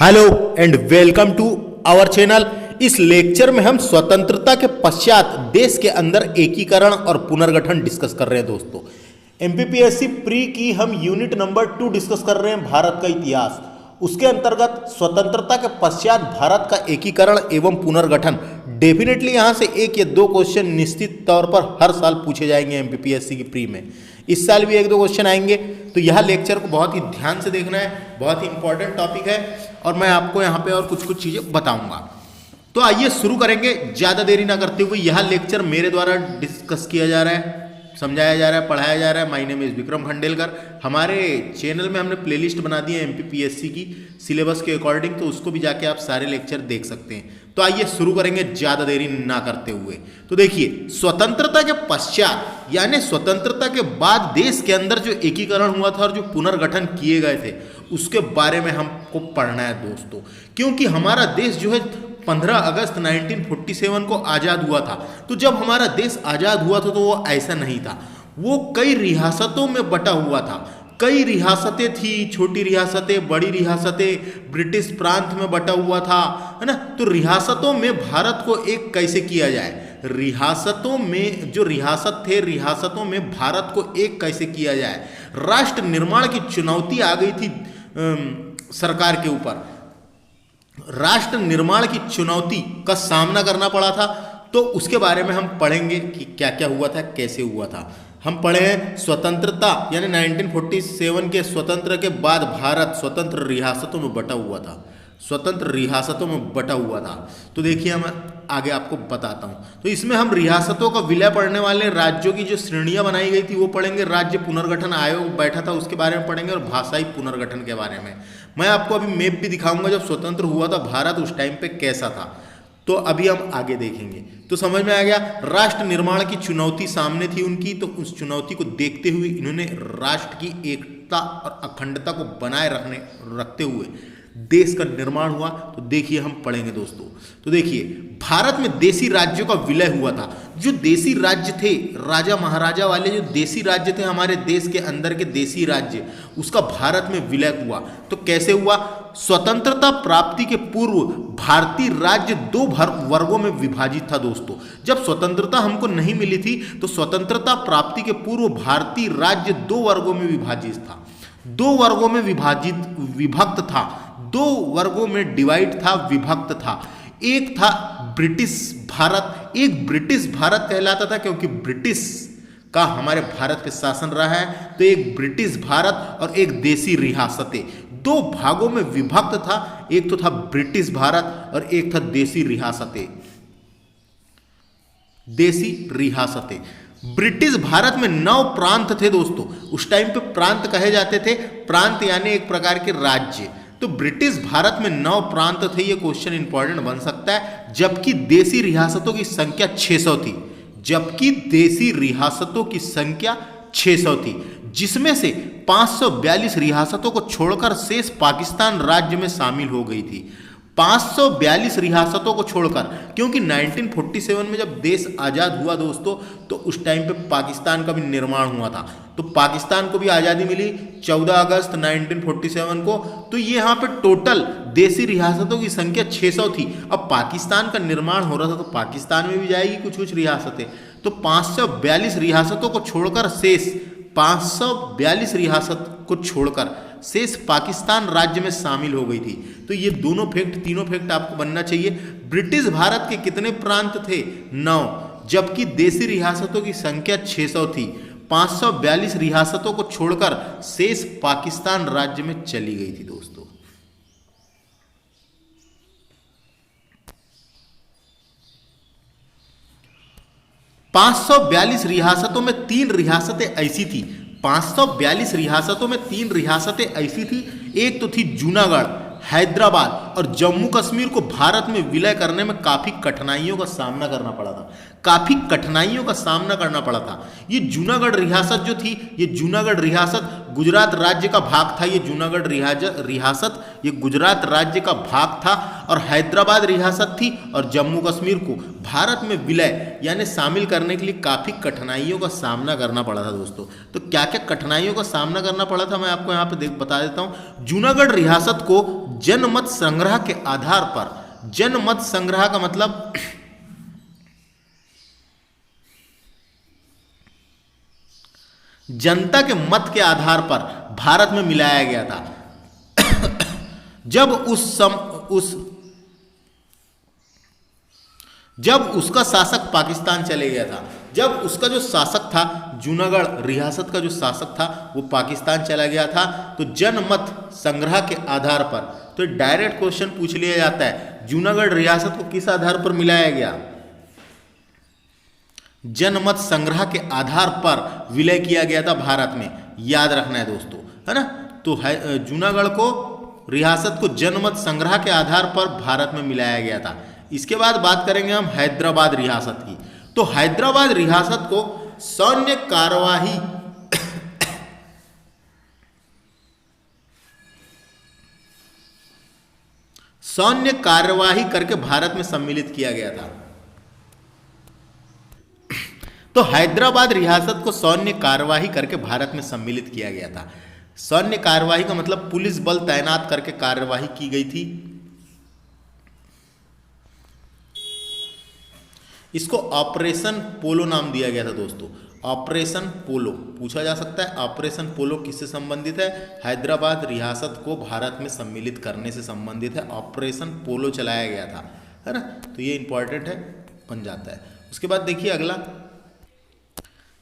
Hello and welcome to our channel. इस lecture में हम स्वतंत्रता के पश्चात देश के अंदर एकीकरण और पुनर्गठन डिस्कस कर रहे हैं दोस्तों। एमपीपीएससी प्री की हम यूनिट नंबर 2 डिस्कस कर रहे हैं, भारत का इतिहास। उसके अंतर्गत स्वतंत्रता के पश्चात भारत का एकीकरण एवं पुनर्गठन। डेफिनेटली यहाँ से एक या दो क्वेश्चन निश्चित तौर पर हर साल पूछे जाएंगे एमपीपीएससी की प्री में। इस साल भी एक दो क्वेश्चन आएंगे, तो यह लेक्चर को बहुत ही ध्यान से देखना है, बहुत ही इंपॉर्टेंट टॉपिक है और मैं आपको यहाँ पे और कुछ कुछ चीज़ें बताऊंगा। तो आइए शुरू करेंगे ज़्यादा देरी ना करते हुए। यह लेक्चर मेरे द्वारा डिस्कस किया जा रहा है, समझाया जा रहा है, पढ़ाया जा रहा है। My name is Vikram Khandelkar. हमारे चैनल में हमने प्लेलिस्ट बना दी है एमपीपीएससी की सिलेबस के अकॉर्डिंग, तो उसको भी जाके आप सारे लेक्चर देख सकते हैं। तो आइए शुरू करेंगे ज़्यादा देरी ना करते हुए। तो देखिए, स्वतंत्रता के पश्चात यानी स्वतंत्रता के बाद देश के अंदर जो एकीकरण हुआ था और जो पुनर्गठन किए गए थे उसके बारे में हमको पढ़ना है दोस्तों। क्योंकि हमारा देश जो है 15 अगस्त 1947 को आज़ाद हुआ था। तो जब हमारा देश आज़ाद हुआ था तो वो ऐसा नहीं था, वो कई रियासतों में बटा हुआ था। कई रियासतें थी, छोटी रियासतें, बड़ी रियासतें, ब्रिटिश प्रांत में बटा हुआ था, है ना। तो रियासतों में भारत को एक कैसे किया जाए, रियासतों में जो रियासत थे, रियासतों में भारत को एक कैसे किया जाए। राष्ट्र निर्माण की चुनौती आ गई थी सरकार के ऊपर। राष्ट्र निर्माण की चुनौती का सामना करना पड़ा था। तो उसके बारे में हम पढ़ेंगे कि क्या क्या हुआ था, कैसे हुआ था। हम पढ़े हैं स्वतंत्रता यानी 1947 के स्वतंत्र के बाद भारत स्वतंत्र रियासतों में बटा हुआ था, स्वतंत्र रियासतों में बटा हुआ था। तो देखिए, मैं आगे आपको बताता हूँ। तो इसमें हम रियासतों का विलय पढ़ने वाले, राज्यों की जो श्रेणियाँ बनाई गई थी वो पढ़ेंगे, राज्य पुनर्गठन आयोग बैठा था उसके बारे में पढ़ेंगे और भाषाई पुनर्गठन के बारे में। मैं आपको अभी मैप भी दिखाऊंगा जब स्वतंत्र हुआ था भारत उस टाइम पे कैसा था। तो अभी हम आगे देखेंगे। तो समझ में आ गया, राष्ट्र निर्माण की चुनौती सामने थी उनकी। तो उस चुनौती को देखते हुए इन्होंने राष्ट्र की एकता और अखंडता को बनाए रखते हुए देश का निर्माण हुआ। तो देखिए, हम पढ़ेंगे दोस्तों। तो देखिए, भारत में देसी राज्यों का विलय हुआ था। जो देसी राज्य थे, राजा महाराजा वाले जो देसी राज्य थे हमारे देश के अंदर के देसी राज्य, उसका भारत में विलय हुआ। तो कैसे हुआ? स्वतंत्रता प्राप्ति के पूर्व भारतीय राज्य दो वर्गों में विभाजित था दोस्तों। जब स्वतंत्रता हमको नहीं मिली थी तो स्वतंत्रता प्राप्ति के पूर्व भारतीय राज्य दो वर्गों में विभाजित था, दो वर्गों में विभक्त था, दो वर्गों में डिवाइड था, विभक्त था। एक था ब्रिटिश भारत, एक ब्रिटिश भारत कहलाता था क्योंकि ब्रिटिश का हमारे भारत पे शासन रहा है। तो एक ब्रिटिश भारत और एक देसी रियासतें, दो भागों में विभक्त था। एक तो था ब्रिटिश भारत और एक था देसी रियासतें। देसी रियासतें, ब्रिटिश भारत में 9 प्रांत थे दोस्तों। उस टाइम पे प्रांत कहे जाते थे, प्रांत यानी एक प्रकार के राज्य। तो ब्रिटिश भारत में 9 प्रांत थे, ये क्वेश्चन इंपॉर्टेंट बन सकता है। जबकि देसी रियासतों की संख्या 600 थी, जबकि देसी रियासतों की संख्या 600 थी, जिसमें से 542 रियासतों को छोड़कर शेष पाकिस्तान राज्य में शामिल हो गई थी। 542 रियासतों को छोड़कर, क्योंकि 1947 में जब देश आज़ाद हुआ दोस्तों तो उस टाइम पे पाकिस्तान का भी निर्माण हुआ था। तो पाकिस्तान को भी आज़ादी मिली 14 अगस्त 1947 को। तो ये यहाँ पे टोटल देसी रियासतों की संख्या 600 थी। अब पाकिस्तान का निर्माण हो रहा था तो पाकिस्तान में भी जाएगी कुछ कुछ रियासतें। तो 542 रियासतों को छोड़कर शेष 542 रियासत को छोड़कर शेष पाकिस्तान राज्य में शामिल हो गई थी। तो ये दोनों फैक्ट, तीनों फैक्ट आपको बनना चाहिए। ब्रिटिश भारत के कितने प्रांत थे? 9, जबकि देसी रियासतों की संख्या 600 थी। 542 रियासतों को छोड़कर शेष पाकिस्तान राज्य में चली गई थी दोस्तों। (542 रियासतों में 3 रियासतें ऐसी थी, 542 रियासतों में 3 रियासतें ऐसी थी। एक तो थी जूनागढ़, हैदराबाद और जम्मू कश्मीर को भारत में विलय करने में काफ़ी कठिनाइयों का सामना करना पड़ा था, काफ़ी कठिनाइयों का सामना करना पड़ा था। ये जूनागढ़ रियासत जो थी, ये जूनागढ़ रियासत गुजरात राज्य का भाग था। ये जूनागढ़ रियासत ये गुजरात राज्य का भाग था। और हैदराबाद रियासत थी और जम्मू कश्मीर को भारत में विलय यानी शामिल करने के लिए काफ़ी कठिनाइयों का सामना करना पड़ा था दोस्तों। तो क्या क्या कठिनाइयों का सामना करना पड़ा था मैं आपको यहाँ पे बता देता हूँ। जूनागढ़ रियासत को जनमत संग्रह के आधार पर, जनमत संग्रह का मतलब जनता के मत के आधार पर भारत में मिलाया गया था। जब उसका शासक पाकिस्तान चले गया था, जब उसका जो शासक था, जूनागढ़ रियासत का जो शासक था वो पाकिस्तान चला गया था, तो जनमत संग्रह के आधार पर, तो डायरेक्ट क्वेश्चन पूछ लिया जाता है, जूनागढ़ रियासत को किस आधार पर मिलाया गया? जनमत संग्रह के आधार पर विलय किया गया था भारत में, याद रखना है दोस्तों, है ना। तो जूनागढ़ को रियासत को जनमत संग्रह के आधार पर भारत में मिलाया गया था। इसके बाद बात करेंगे हम हैदराबाद रियासत की। तो हैदराबाद रियासत को सैन्य कार्यवाही सैन्य कार्यवाही करके भारत में सम्मिलित किया गया था। तो हैदराबाद रियासत को सैन्य कार्यवाही करके भारत में सम्मिलित किया गया था। सैन्य कार्यवाही का मतलब पुलिस बल तैनात करके कार्यवाही की गई थी। इसको ऑपरेशन पोलो नाम दिया गया था दोस्तों। ऑपरेशन पोलो पूछा जा सकता है, ऑपरेशन पोलो किससे संबंधित है? हैदराबाद रियासत को भारत में सम्मिलित करने से संबंधित है। ऑपरेशन पोलो चलाया गया था, है ना। तो ये इंपॉर्टेंट है, बन जाता है। उसके बाद देखिए अगला,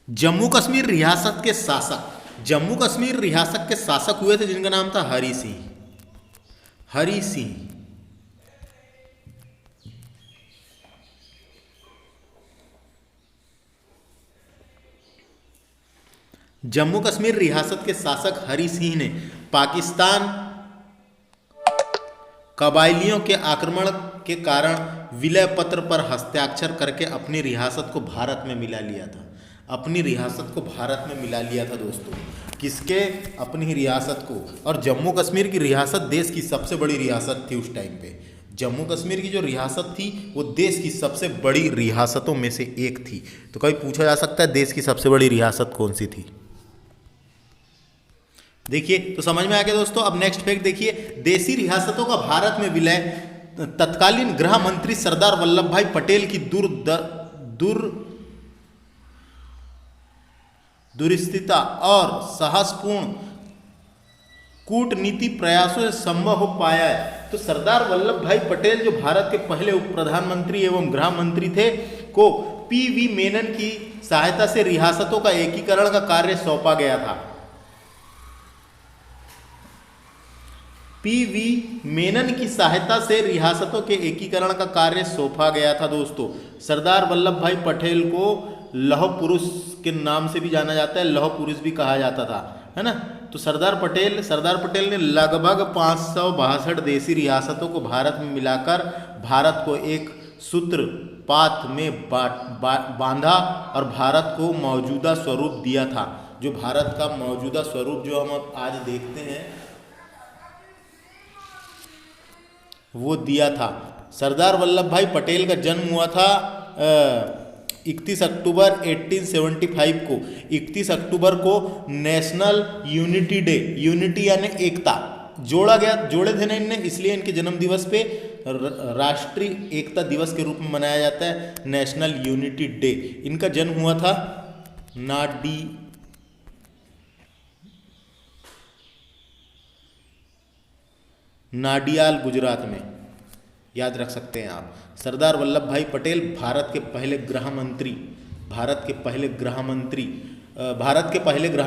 जम्मू कश्मीर रियासत के शासक, जम्मू कश्मीर रियासत के शासक हुए थे जिनका नाम था हरि सिंह। हरि सिंह जम्मू कश्मीर रियासत के शासक हरि सिंह ने पाकिस्तान कबायलियों के आक्रमण के कारण विलय पत्र पर हस्ताक्षर करके अपनी रियासत को भारत में मिला लिया था। अपनी रियासत को भारत में मिला लिया था दोस्तों। किसके? अपनी ही रियासत को। और जम्मू कश्मीर की रियासत देश की सबसे बड़ी रियासत थी उस टाइम पे। जम्मू कश्मीर की जो रियासत थी वो देश की सबसे बड़ी रियासतों में से एक थी। तो कभी पूछा जा सकता है देश की सबसे बड़ी रियासत कौन सी थी? देखिए, तो समझ में आ गया दोस्तों। अब नेक्स्ट फैक्ट देखिए, देशी रियासतों का भारत में विलय तत्कालीन गृह मंत्री सरदार वल्लभ भाई पटेल की दूरस्थिता और साहसपूर्ण कूटनीति प्रयासों से संभव हो पाया है। तो सरदार वल्लभ भाई पटेल जो भारत के पहले उप प्रधानमंत्री एवं गृह मंत्री थे, को पीवी मेनन की सहायता से रियासतों का एकीकरण का कार्य सौंपा गया था। पीवी मेनन की सहायता से रियासतों के एकीकरण का कार्य सौंपा गया था दोस्तों। सरदार वल्लभ भाई पटेल को लौह पुरुष के नाम से भी जाना जाता है, लौह पुरुष भी कहा जाता था, है ना। तो सरदार पटेल ने लगभग 562 देशी रियासतों को भारत में मिलाकर भारत को एक सूत्रपात में बांधा और भारत को मौजूदा स्वरूप दिया था। जो भारत का मौजूदा स्वरूप जो हम आज देखते हैं वो दिया था। सरदार वल्लभ भाई पटेल का जन्म हुआ था 31 अक्टूबर 1875 को। 31 अक्टूबर को नेशनल यूनिटी डे, यूनिटी यानी एकता जोड़े थे ना इनने, इसलिए इनके जन्म दिवस पे राष्ट्रीय एकता दिवस के रूप में मनाया जाता है, नेशनल यूनिटी डे। इनका जन्म हुआ था नाडियाल गुजरात में, याद रख सकते हैं आप। सरदार वल्लभ भाई पटेल भारत के पहले गृह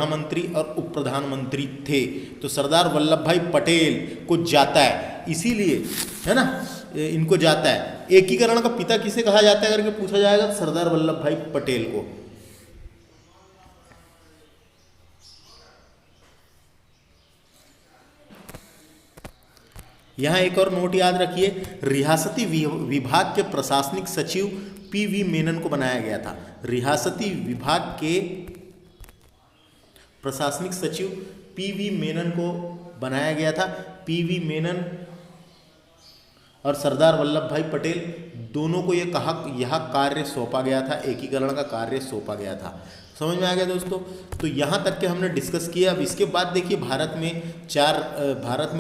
मंत्री और उप प्रधानमंत्री थे। तो सरदार वल्लभ भाई पटेल को जाता है, इसीलिए, है ना, इनको जाता है। एकीकरण का पिता किसे कहा जाता है करके पूछा जाएगा तो सरदार वल्लभ भाई पटेल को। यहाँ एक और नोट याद रखिए, रियासती विभाग के प्रशासनिक सचिव पीवी मेनन को बनाया गया था। रियासती विभाग के प्रशासनिक सचिव पीवी मेनन को बनाया गया था। पीवी मेनन और सरदार वल्लभ भाई पटेल दोनों को यह कार्य सौंपा गया था, एकीकरण का कार्य सौंपा गया था। समझ में आ गया दोस्तों। तो यहाँ तक के हमने डिस्कस किया। अब इसके बाद देखिए भारत में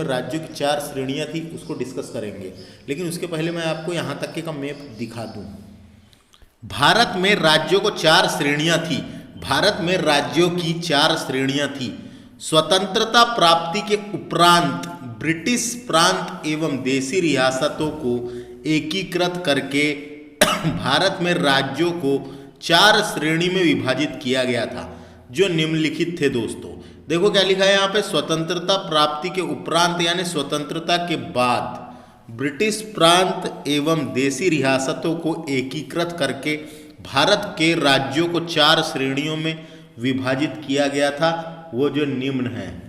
राज्यों की 4 श्रेणियाँ थी, उसको डिस्कस करेंगे। लेकिन उसके पहले मैं आपको यहाँ तक के का मैप दिखा दूँ। भारत में राज्यों को 4 श्रेणियाँ थी। भारत में राज्यों की 4 श्रेणियाँ थी। स्वतंत्रता प्राप्ति के उपरांत ब्रिटिश प्रांत एवं देशी रियासतों को एकीकृत करके भारत में राज्यों को 4 श्रेणी में विभाजित किया गया था, जो निम्नलिखित थे दोस्तों। देखो क्या लिखा है यहाँ पे, स्वतंत्रता प्राप्ति के उपरांत यानी स्वतंत्रता के बाद ब्रिटिश प्रांत एवं देशी रियासतों को एकीकृत करके भारत के राज्यों को 4 श्रेणियों में विभाजित किया गया था, वो जो निम्न है।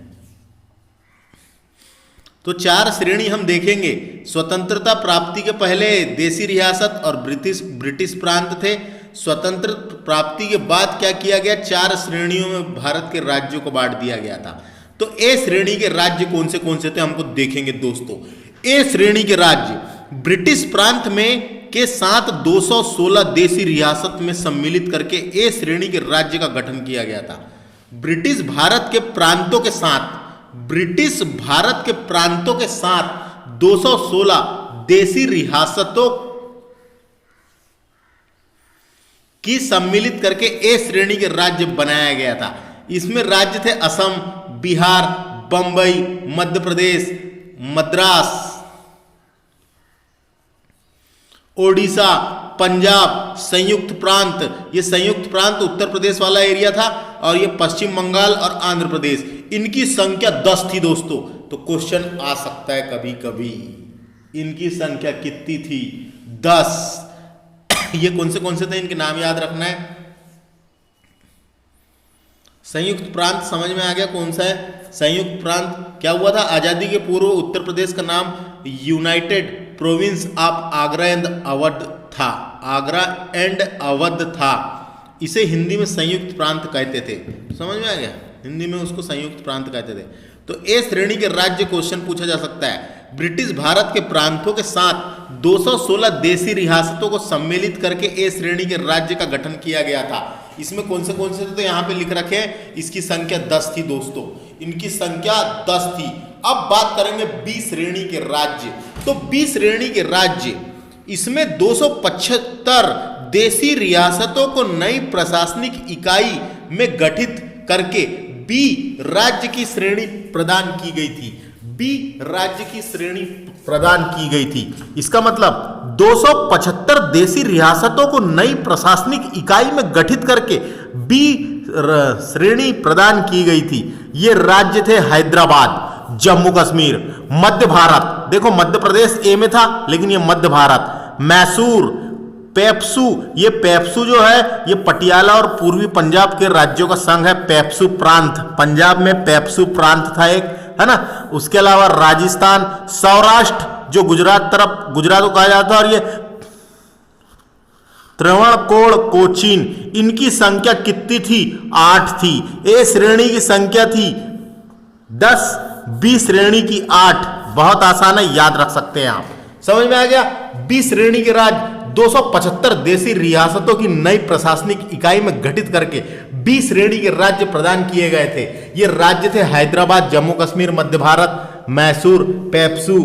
तो 4 श्रेणी हम देखेंगे। स्वतंत्रता प्राप्ति के पहले देशी रियासत और ब्रिटिश प्रांत थे। स्वतंत्र प्राप्ति के बाद क्या किया गया, 4 श्रेणियों में भारत के राज्यों को बांट दिया गया था। तो ए श्रेणी के राज्य कौन से थे हमको देखेंगे दोस्तों। ए श्रेणी के राज्य ब्रिटिश प्रांत में के साथ 216 देशी रियासत में सम्मिलित करके ए श्रेणी के राज्य का गठन किया गया था। ब्रिटिश भारत के प्रांतों के साथ 216 देशी रियासतों की सम्मिलित करके ए श्रेणी के राज्य बनाया गया था। इसमें राज्य थे असम, बिहार, बंबई, मध्य प्रदेश, मद्रास, ओडिशा, पंजाब, संयुक्त प्रांत। ये संयुक्त प्रांत उत्तर प्रदेश वाला एरिया था, और ये पश्चिम बंगाल और आंध्र प्रदेश। इनकी संख्या 10 थी दोस्तों। तो क्वेश्चन आ सकता है कभी कभी, इनकी संख्या कितनी थी, 10। ये कौन से थे, इनके नाम याद रखना है। संयुक्त प्रांत समझ में आ गया कौन सा है। संयुक्त प्रांत क्या हुआ था, आजादी के पूर्व उत्तर प्रदेश का नाम United province of Agra and Awadh था। आगरा एंड अवध था। इसे हिंदी में संयुक्त प्रांत कहते थे। समझ में आ गया, हिंदी में उसको संयुक्त प्रांत कहते थे। तो ए श्रेणी के राज्य क्वेश्चन पूछा जा सकता है। ब्रिटिश भारत के प्रांतों के साथ 216 देशी रियासतों को सम्मिलित करके ए श्रेणी के राज्य का गठन किया गया था। इसमें कौन से थे तो यहाँ पे लिख रखे हैं। इसकी संख्या 10 थी दोस्तों, इनकी संख्या 10 थी। अब बात करेंगे बी श्रेणी के राज्य। तो बी श्रेणी के राज्य, इसमें 275 देशी रियासतों को नई प्रशासनिक इकाई में गठित करके बी राज्य की श्रेणी प्रदान की गई थी। बी राज्य की श्रेणी प्रदान की गई थी। इसका मतलब 275 देशी रियासतों को नई प्रशासनिक इकाई में गठित करके बी श्रेणी प्रदान की गई थी। ये राज्य थे हैदराबाद, जम्मू कश्मीर, मध्य भारत। देखो मध्य प्रदेश ए में था, लेकिन ये मध्य भारत, मैसूर, पेप्सू। ये पेप्सू जो है ये पटियाला और पूर्वी पंजाब के राज्यों का संघ है। पेप्सू प्रांत, पंजाब में पेप्सू प्रांत था एक, है ना। उसके अलावा राजस्थान, सौराष्ट्र जो गुजरात को कहा जाता है, और ये त्रावणकोर, कोचीन, इनकी संख्या कितनी थी, 8 थी। ए श्रेणी की संख्या थी 10, बी श्रेणी की 8। बहुत आसान है, याद रख सकते हैं आप। समझ में आ गया। बी श्रेणी के राज्य 275 देशी रियासतों की नई प्रशासनिक इकाई में गठित करके बी श्रेणी के राज्य प्रदान किए गए थे। ये राज्य थे हैदराबाद, जम्मू कश्मीर, मध्य भारत, मैसूर, पेप्सू,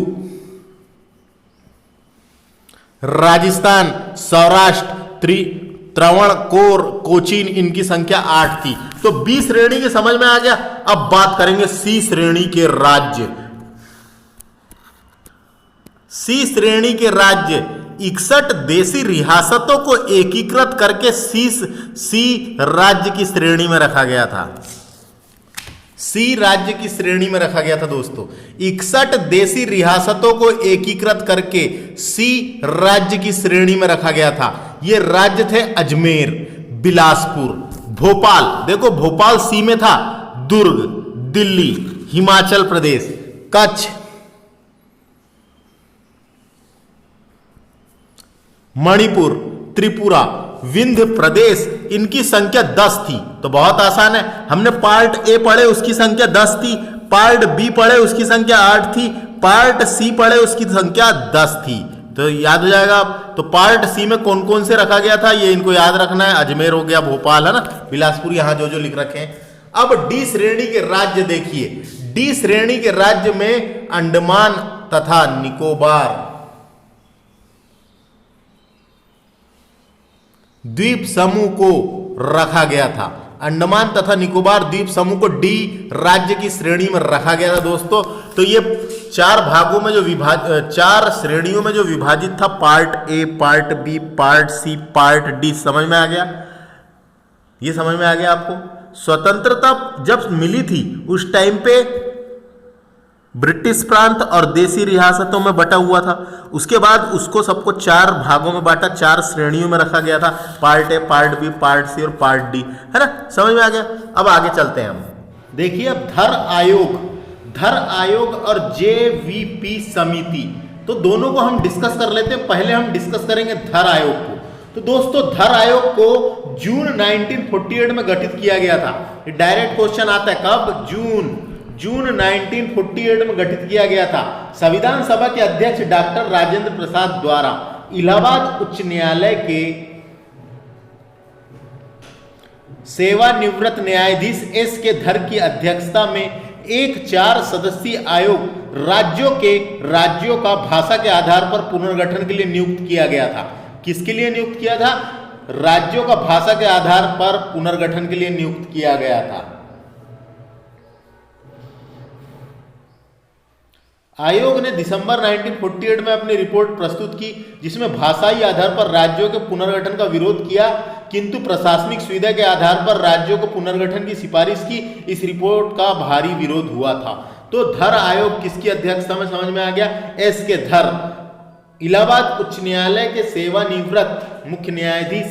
राजस्थान, सौराष्ट्र, त्रावणकोर, कोचीन। इनकी संख्या 8 थी। तो बी श्रेणी के समझ में आ गया। अब बात करेंगे सी श्रेणी के राज्य। सी श्रेणी के राज्य 61 देशी रियासतों को एकीकृत करके सी राज्य की श्रेणी में रखा गया था। सी राज्य की श्रेणी में रखा गया था दोस्तों। 61 देशी रियासतों को एकीकृत करके सी राज्य की श्रेणी में रखा गया था। ये राज्य थे अजमेर, बिलासपुर, भोपाल। देखो भोपाल सी में था, दुर्ग, दिल्ली, हिमाचल प्रदेश, कच्छ, मणिपुर, त्रिपुरा, विंध्य प्रदेश। इनकी संख्या 10 थी। तो बहुत आसान है, हमने पार्ट ए पढ़े उसकी संख्या 10 थी, पार्ट बी पढ़े उसकी संख्या 8 थी, पार्ट सी पढ़े उसकी संख्या 10 थी। तो याद हो जाएगा आप। तो पार्ट सी में कौन कौन से रखा गया था, ये इनको याद रखना है। अजमेर हो गया, भोपाल है ना, बिलासपुर, यहां जो जो लिख रखे हैं। अब डी श्रेणी के राज्य देखिए, डी श्रेणी के राज्य में अंडमान तथा निकोबार द्वीप समूह को रखा गया था। अंडमान तथा निकोबार द्वीप समूह को डी राज्य की श्रेणी में रखा गया था दोस्तों। तो ये चार भागों में जो चार श्रेणियों में जो विभाजित था, part A, part B, part C, part D. समझ में आ गया? ये समझ में आ गया आपको? स्वतंत्रता जब मिली थी उस टाइम पे ब्रिटिश प्रांत और देसी रियासतों में बटा हुआ था। उसके बाद उसको सबको चार भागों में बांटा, चार श्रेणियों में रखा गया था, part A, part B, part C और पार्ट डी, है ना? समझ में आ गया? अब आगे चलते हैं हम। देखिए अब धर आयोग और जेवीपी समिति, तो दोनों को हम डिस्कस कर लेते हैं। पहले हम डिस्कस करेंगे धर आयोग को। तो दोस्तों धर आयोग को जून 1948 में गठित किया गया था। डायरेक्ट क्वेश्चन आता है, कब? जून 1948 में गठित किया गया था। संविधान सभा के अध्यक्ष डॉक्टर राजेंद्र प्रसाद द्वारा इलाहाबाद उच्च न्यायालय के सेवानिवृत्त न्यायाधीश एस के धर की अध्यक्षता में एक 4 सदस्यीय आयोग राज्यों का भाषा के आधार पर पुनर्गठन के लिए नियुक्त किया गया था। किसके लिए नियुक्त किया था? राज्यों का भाषा के आधार पर पुनर्गठन के लिए नियुक्त किया गया था। आयोग ने दिसंबर 1948 में अपनी रिपोर्ट प्रस्तुत की, जिसमें भाषाई आधार पर राज्यों के पुनर्गठन का विरोध किया, किंतु प्रशासनिक सुविधा के आधार पर राज्यों को पुनर्गठन की सिफारिश की। इस रिपोर्ट का भारी विरोध हुआ था। तो धर आयोग किसकी अध्यक्षता में? समझ में आ गया? एस के धर, इलाहाबाद उच्च न्यायालय के सेवानिवृत्त मुख्य न्यायाधीश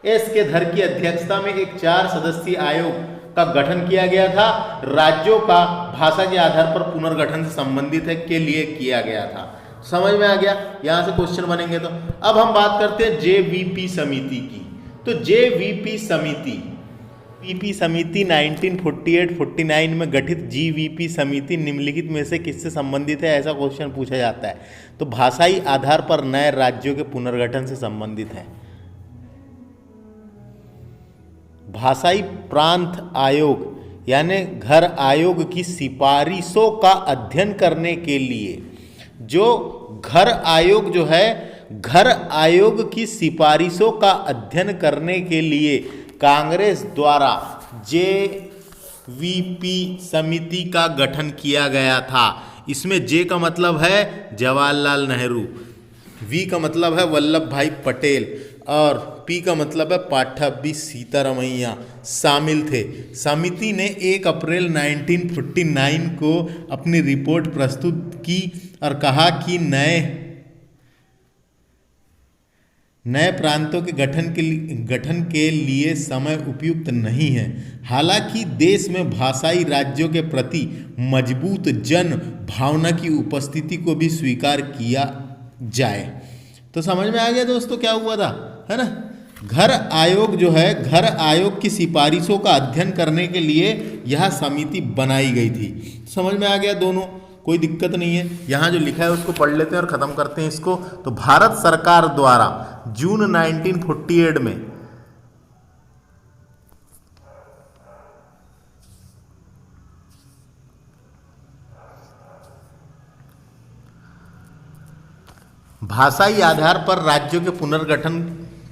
एस के धर की अध्यक्षता में एक 4 सदस्यीय आयोग का गठन किया गया था। राज्यों का भाषा के आधार पर पुनर्गठन से संबंधित है के लिए किया गया था। समझ में आ गया? यहां से क्वेश्चन बनेंगे। तो अब हम बात करते हैं जेवीपी समिति की। तो जेवीपी समिति 1948-49 में गठित जीवीपी समिति निम्नलिखित में से किससे संबंधित है? ऐसा क्वेश्चन पूछा जाता है। तो भाषाई आधार पर नए राज्यों के पुनर्गठन से संबंधित है। भाषाई प्रांत आयोग यानी घर आयोग की सिफारिशों का अध्ययन करने के लिए, जो घर आयोग जो है, घर आयोग की सिफारिशों का अध्ययन करने के लिए कांग्रेस द्वारा जेवीपी समिति का गठन किया गया था। इसमें जे का मतलब है जवाहरलाल नेहरू, वी का मतलब है वल्लभ भाई पटेल और पी का मतलब है पाठ्यबी सीतारमैया शामिल थे। समिति ने 1 अप्रैल 1949 को अपनी रिपोर्ट प्रस्तुत की और कहा कि नए प्रांतों के गठन के लिए समय उपयुक्त नहीं है। हालांकि देश में भाषाई राज्यों के प्रति मजबूत जन भावना की उपस्थिति को भी स्वीकार किया जाए। तो समझ में आ गया दोस्तों क्या हुआ था, है ना? घर आयोग जो है, घर आयोग की सिफारिशों का अध्ययन करने के लिए यह समिति बनाई गई थी। समझ में आ गया दोनों? कोई दिक्कत नहीं है। यहाँ जो लिखा है उसको पढ़ लेते हैं और ख़त्म करते हैं इसको। तो भारत सरकार द्वारा जून 1948 में भाषाई आधार पर राज्यों के पुनर्गठन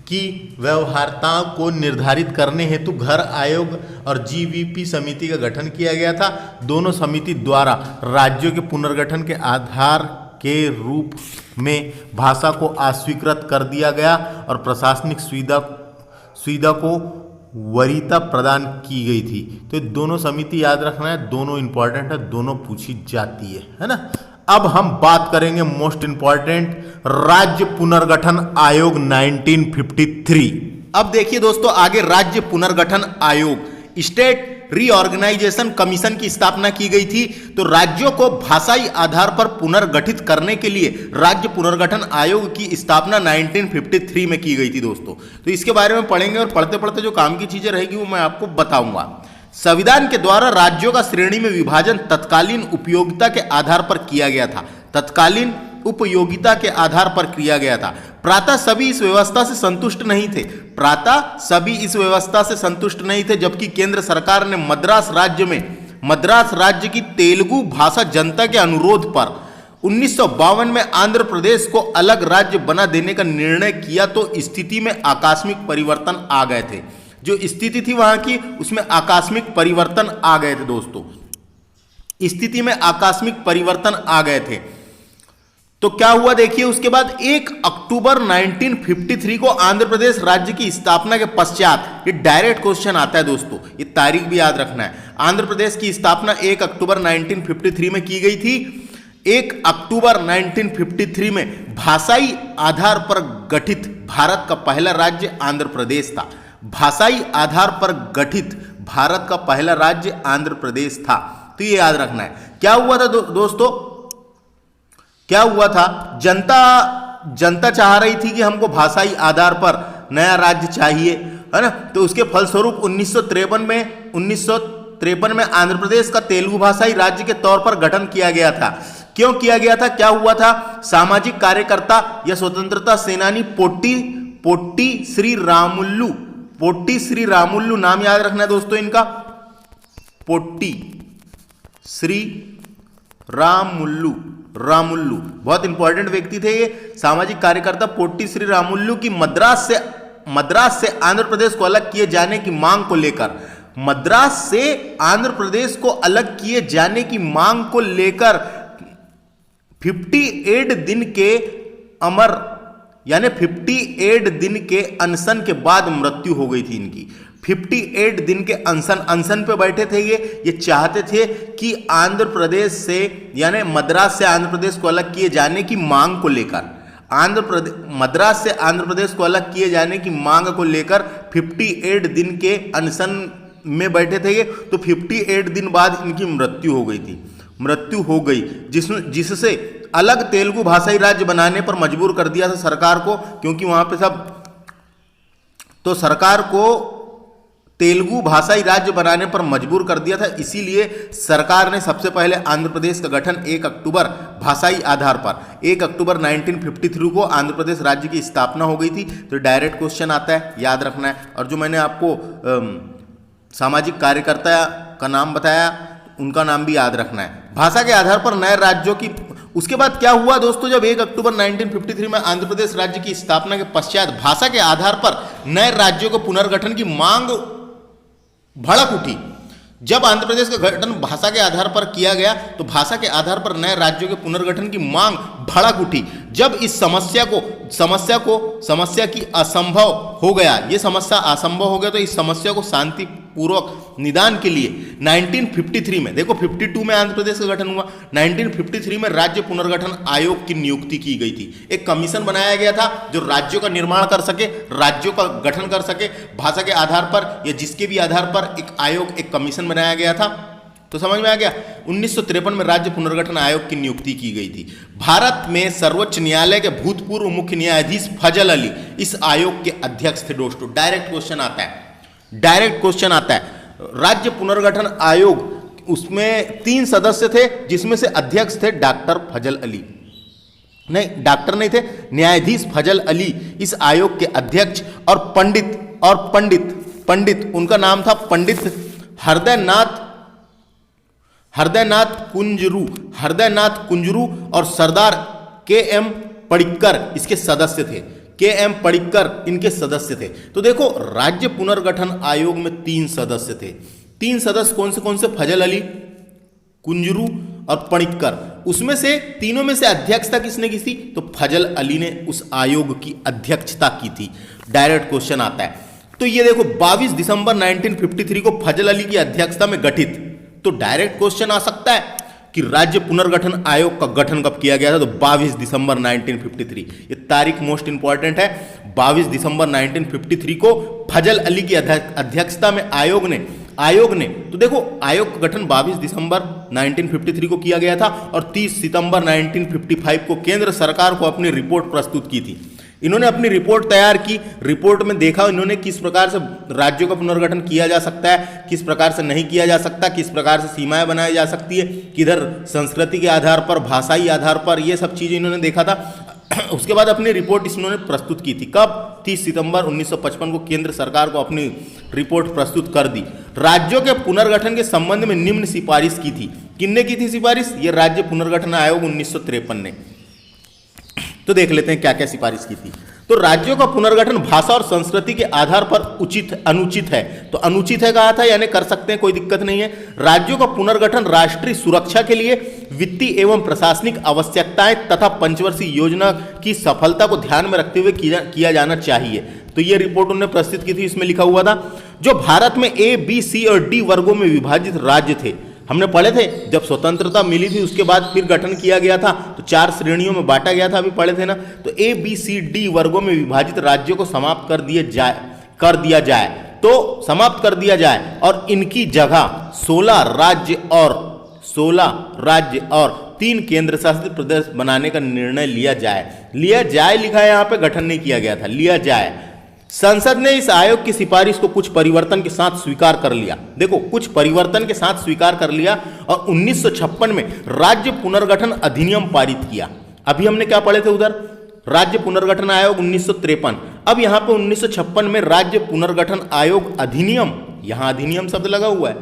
की व्यवहार्यताओं को निर्धारित करने हेतु घर आयोग और जीवीपी समिति का गठन किया गया था। दोनों समिति द्वारा राज्यों के पुनर्गठन के आधार के रूप में भाषा को अस्वीकृत कर दिया गया और प्रशासनिक सुविधा को वरीयता प्रदान की गई थी। तो दोनों समिति याद रखना है, दोनों इंपॉर्टेंट है, दोनों पूछी जाती है ना? अब हम बात करेंगे मोस्ट इंपॉर्टेंट, राज्य पुनर्गठन आयोग 1953। अब देखिए दोस्तों, आगे राज्य पुनर्गठन आयोग, स्टेट रीऑर्गेनाइजेशन कमीशन की स्थापना की गई थी। तो राज्यों को भाषाई आधार पर पुनर्गठित करने के लिए राज्य पुनर्गठन आयोग की स्थापना 1953 में की गई थी दोस्तों। तो इसके बारे में पढ़ेंगे और पढ़ते पढ़ते जो काम की चीजें रहेगी वो मैं आपको बताऊंगा। संविधान के द्वारा राज्यों का श्रेणी में विभाजन तत्कालीन उपयोगिता के आधार पर किया गया था। तत्कालीन उपयोगिता के आधार पर किया गया था। प्रातः सभी इस व्यवस्था से संतुष्ट नहीं थे। प्रातः सभी इस व्यवस्था से संतुष्ट नहीं थे, जबकि केंद्र सरकार ने मद्रास राज्य की तेलुगु भाषा जनता के अनुरोध पर 1952 में आंध्र प्रदेश को अलग राज्य बना देने का निर्णय किया, तो स्थिति में आकस्मिक परिवर्तन आ गए थे। जो स्थिति थी वहां की, उसमें आकस्मिक परिवर्तन आ गए थे दोस्तों, स्थिति में आकस्मिक परिवर्तन आ गए थे। तो क्या हुआ देखिए, उसके बाद 1 अक्टूबर 1953 को आंध्र प्रदेश राज्य की स्थापना के पश्चात, ये डायरेक्ट क्वेश्चन आता है दोस्तों, ये तारीख भी याद रखना है। आंध्र प्रदेश की स्थापना 1 अक्टूबर 1953 में की गई थी। 1 अक्टूबर 1953 में भाषाई आधार पर गठित भारत का पहला राज्य आंध्र प्रदेश था। भाषाई आधार पर गठित भारत का पहला राज्य आंध्र प्रदेश था, तो ये याद रखना है। क्या हुआ था दोस्तों, क्या हुआ था, जनता चाह रही थी कि हमको भाषाई आधार पर नया राज्य चाहिए, है ना। तो उसके फलस्वरूप 1953 में आंध्र प्रदेश का तेलुगु भाषाई राज्य के तौर पर गठन किया गया था। क्यों किया गया था, क्या हुआ था, सामाजिक कार्यकर्ता या स्वतंत्रता सेनानी पोट्टी श्री रामुल्लू, नाम याद रखना है दोस्तों इनका, पोट्टी श्री रामुल्लू, बहुत इंपॉर्टेंट व्यक्ति थे ये। सामाजिक कार्यकर्ता पोट्टी श्री रामुल्लू की मद्रास से आंध्र प्रदेश को अलग किए जाने की मांग को लेकर, मद्रास से आंध्र प्रदेश को अलग किए जाने की मांग को लेकर 58 दिन के 58 दिन के अनशन के बाद मृत्यु हो गई थी इनकी। 58 दिन के अनशन पे बैठे थे ये चाहते थे कि आंध्र प्रदेश से यानी मद्रास से आंध्र प्रदेश को अलग किए जाने की मांग को लेकर, मद्रास से आंध्र प्रदेश को अलग किए जाने की मांग को लेकर 58 दिन के अनशन में बैठे थे ये। तो 58 दिन बाद इनकी मृत्यु हो गई, जिससे अलग तेलुगु भाषाई राज्य बनाने पर मजबूर कर दिया था सरकार को, क्योंकि वहां पे सब, तो सरकार को तेलुगु भाषाई राज्य बनाने पर मजबूर कर दिया था। इसीलिए सरकार ने सबसे पहले आंध्र प्रदेश का गठन 1 अक्टूबर भाषाई आधार पर 1 अक्टूबर 1953 को आंध्र प्रदेश राज्य की स्थापना हो गई थी। तो डायरेक्ट क्वेश्चन आता है, याद रखना है। और जो मैंने आपको सामाजिक कार्यकर्ता का नाम बताया, उनका नाम भी याद रखना है। भाषा के आधार पर नए राज्यों की, उसके बाद क्या हुआ दोस्तों, जब 1 अक्टूबर 1953 में आंध्र प्रदेश राज्य की स्थापना के पश्चात भाषा के आधार पर नए राज्यों को पुनर्गठन की मांग भड़क उठी। जब आंध्र प्रदेश का गठन भाषा के आधार पर किया गया, तो भाषा के आधार पर नए राज्यों के पुनर्गठन की मांग भड़क उठी। जब इस समस्या की असंभव हो गया, ये समस्या असंभव हो गया, तो इस समस्या को शांतिपूर्वक निदान के लिए 1953 में, देखो 52 में आंध्र प्रदेश का गठन हुआ, 1953 में राज्य पुनर्गठन आयोग की नियुक्ति की गई थी। एक कमीशन बनाया गया था जो राज्यों का निर्माण कर सके, राज्यों का गठन कर सके भाषा के आधार पर या जिसके भी आधार पर, एक आयोग, एक कमीशन बनाया गया था। तो समझ में आ गया। 1953 में राज्य पुनर्गठन आयोग की नियुक्ति की गई थी। भारत में सर्वोच्च न्यायालय के भूतपूर्व मुख्य न्यायाधीश फजल अली इस आयोग के अध्यक्ष थे दोस्तों। डायरेक्ट क्वेश्चन आता है। राज्य पुनर्गठन आयोग, उसमें 3 सदस्य थे, जिसमें से अध्यक्ष थे डॉक्टर फजल अली, नहीं डॉक्टर नहीं थे, न्यायाधीश फजल अली इस आयोग के अध्यक्ष, और पंडित उनका नाम था पंडित हृदयनाथ कुंजरू और सरदार के.एम. पडिक्कर इसके सदस्य थे। के.एम. पडिक्कर इनके सदस्य थे। तो देखो, राज्य पुनर्गठन आयोग में 3 सदस्य थे। 3 सदस्य कौन से? फजल अली, कुंजरू और पडिक्कर। उसमें से तीनों में से अध्यक्षता किसने की थी? तो फजल अली ने उस आयोग की अध्यक्षता की थी। डायरेक्ट क्वेश्चन आता है। तो ये देखो, 22 दिसंबर 1953 को फजल अली की अध्यक्षता में गठित। तो डायरेक्ट क्वेश्चन आ सकता है कि राज्य पुनर्गठन आयोग का गठन कब किया गया था? तो 22 दिसंबर 1953। ये तारीख मोस्ट इंपॉर्टेंट है। 22 दिसंबर 1953 को फजल अली की अध्यक्षता में आयोग ने तो देखो, आयोग का गठन 22 दिसंबर 1953 को किया गया था और 30 सितंबर 1955 को केंद्र सरकार को अपनी रिपोर्ट प्रस्तुत की थी। इन्होंने अपनी रिपोर्ट तैयार की, रिपोर्ट में देखा इन्होंने किस प्रकार से राज्यों का पुनर्गठन किया जा सकता है, किस प्रकार से नहीं किया जा सकता, किस प्रकार से सीमाएं बनाई जा सकती है, किधर संस्कृति के आधार पर, भाषाई आधार पर, ये सब चीज़ें इन्होंने देखा था। उसके बाद अपनी रिपोर्ट इन्होंने प्रस्तुत की थी। कब? 30 सितंबर 1955 को केंद्र सरकार को अपनी रिपोर्ट प्रस्तुत कर दी। राज्यों के पुनर्गठन के संबंध में निम्न सिफारिश की थी। किसने की थी सिफारिश? ये राज्य पुनर्गठन आयोग 1953 ने। तो देख लेते हैं क्या क्या सिफारिश की थी। तो राज्यों का पुनर्गठन भाषा और संस्कृति के आधार पर अनुचित है। तो अनुचित है कहा था, यानी कर सकते हैं, कोई दिक्कत नहीं है। राज्यों का पुनर्गठन राष्ट्रीय सुरक्षा के लिए वित्तीय एवं प्रशासनिक आवश्यकताएं तथा पंचवर्षीय योजना की सफलता को ध्यान में रखते हुए किया जाना चाहिए। तो ये रिपोर्ट उन्होंने प्रस्तुत की थी। इसमें लिखा हुआ था जो भारत में ए, बी, सी और डी वर्गों में विभाजित राज्य थे, हमने पढ़े थे जब स्वतंत्रता मिली थी उसके बाद फिर गठन किया गया था तो 4 श्रेणियों में बांटा गया था, अभी पढ़े थे ना। तो ए, बी, सी, डी वर्गों में विभाजित राज्यों को समाप्त कर दिया जाए और इनकी जगह 16 राज्य और 3 केंद्र शासित प्रदेश बनाने का निर्णय लिया जाए लिखा है यहाँ पे, गठन नहीं किया गया था, लिया जाए। संसद ने इस आयोग की सिफारिश को कुछ परिवर्तन के साथ स्वीकार कर लिया। देखो, कुछ परिवर्तन के साथ स्वीकार कर लिया और 1956 में राज्य पुनर्गठन अधिनियम पारित किया। अभी हमने क्या पढ़े थे उधर? राज्य पुनर्गठन आयोग 1953। अब यहां पे 1956 में राज्य पुनर्गठन आयोग अधिनियम, यहां अधिनियम शब्द लगा हुआ है।